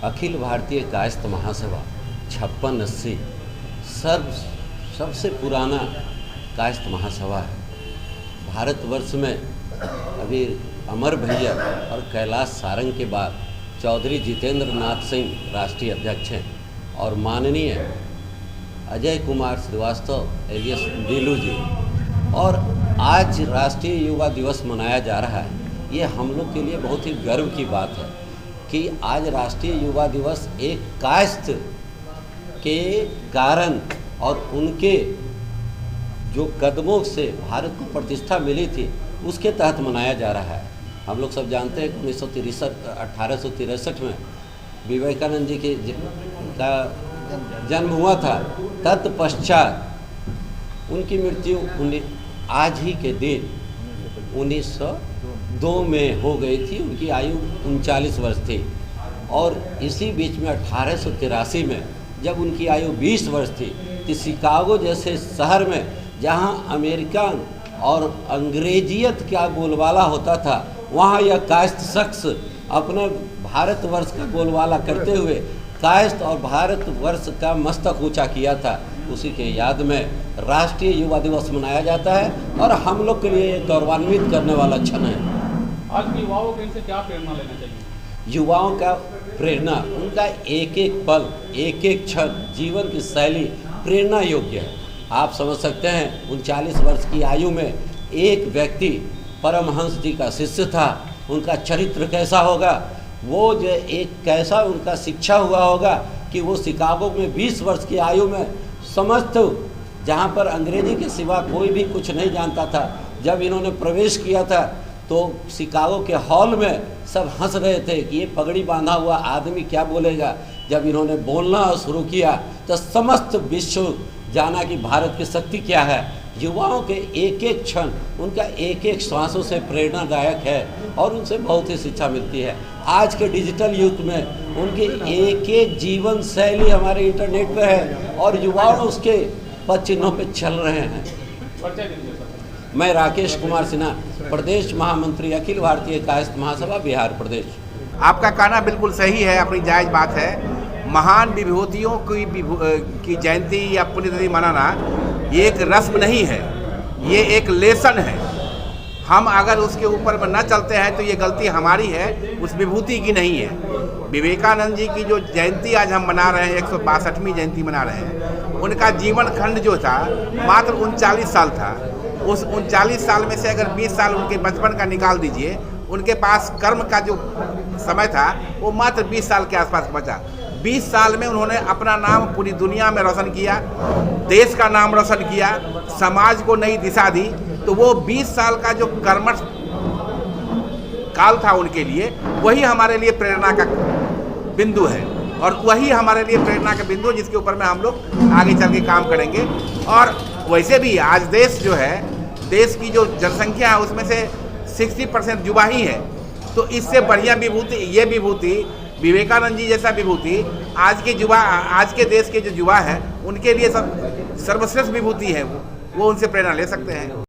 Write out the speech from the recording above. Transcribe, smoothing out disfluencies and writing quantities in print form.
अखिल भारतीय कायस्थ महासभा 5680 सबसे पुराना कायस्थ महासभा है। भारतवर्ष में अभी अमर भैया और कैलाश सारंग के बाद चौधरी जितेंद्र नाथ सिंह राष्ट्रीय अध्यक्ष हैं और माननीय अजय कुमार श्रीवास्तव एलियस दिलू जी। और आज राष्ट्रीय युवा दिवस मनाया जा रहा है। ये हम लोग के लिए बहुत ही गर्व की बात है कि आज राष्ट्रीय युवा दिवस एक कायस्थ के कारण और उनके जो कदमों से भारत को प्रतिष्ठा मिली थी उसके तहत मनाया जा रहा है। हम लोग सब जानते हैं कि 1863 में विवेकानंद जी का जन्म हुआ था। तत्पश्चात उनकी मृत्यु आज ही के दिन 1902 में हो गई थी। उनकी आयु 39 वर्ष थी। और इसी बीच में 1883 में जब उनकी आयु 20 वर्ष थी तो शिकागो जैसे शहर में जहां अमेरिकन और अंग्रेजियत का बोलबाला होता था, वहां यह कायस्थ शख्स अपने भारतवर्ष का बोलबाला करते हुए कायस्थ और भारतवर्ष का मस्तक ऊंचा किया था। उसी के याद में राष्ट्रीय युवा दिवस मनाया जाता है और हम लोग के लिए गौरवान्वित करने वाला क्षण है। आज के युवाओं को इनसे क्या प्रेरणा लेना चाहिए? युवाओं का प्रेरणा, उनका एक एक पल, एक एक क्षण, जीवन की शैली प्रेरणा योग्य है। आप समझ सकते हैं 39 वर्ष की आयु में एक व्यक्ति परमहंस जी का शिष्य था। उनका चरित्र कैसा होगा, वो जो एक कैसा उनका शिक्षा हुआ होगा कि वो शिकागो में 20 वर्ष की आयु में समस्त, जहाँ पर अंग्रेजी के सिवा कोई भी कुछ नहीं जानता था, जब इन्होंने प्रवेश किया था तो शिकागो के हॉल में सब हंस रहे थे कि ये पगड़ी बांधा हुआ आदमी क्या बोलेगा। जब इन्होंने बोलना शुरू किया तो समस्त विश्व जाना कि भारत की शक्ति क्या है। युवाओं के एक एक क्षण, उनका एक एक श्वासों से प्रेरणादायक है और उनसे बहुत ही शिक्षा मिलती है। आज के डिजिटल युग में उनकी एक एक जीवन शैली हमारे इंटरनेट पे है और युवाओं उसके पद चिन्हों पे चल रहे हैं। मैं राकेश कुमार सिन्हा, प्रदेश महामंत्री, अखिल भारतीय कायस्थ महासभा, बिहार प्रदेश। आपका कहना बिल्कुल सही है, अपनी जायज़ बात है। महान विभूतियों की जयंती या पुण्यतिथि मनाना ये एक रस्म नहीं है, ये एक लेसन है। हम अगर उसके ऊपर न चलते हैं तो ये गलती हमारी है, उस विभूति की नहीं है। विवेकानंद जी की जो जयंती आज हम मना रहे हैं, 162वीं जयंती मना रहे हैं, उनका जीवन खंड जो था मात्र 39 साल था। उस 39 साल में से अगर 20 साल उनके बचपन का निकाल दीजिए, उनके पास कर्म का जो समय था वो मात्र 20 साल के आसपास बचा। 20 साल में उन्होंने अपना नाम पूरी दुनिया में रोशन किया, देश का नाम रोशन किया, समाज को नई दिशा दी। तो वो 20 साल का जो कर्मठ काल था उनके लिए, वही हमारे लिए प्रेरणा का बिंदु है और वही हमारे लिए प्रेरणा का बिंदु है जिसके ऊपर में हम लोग आगे चल के काम करेंगे। और वैसे भी आज देश जो है, देश की जो जनसंख्या है उसमें से 60% युवा ही है। तो इससे बढ़िया विभूति, ये विभूति विवेकानंद जी जैसा विभूति आज के युवा, आज के देश के जो युवा है उनके लिए सर्वश्रेष्ठ विभूति है। वो उनसे प्रेरणा ले सकते हैं।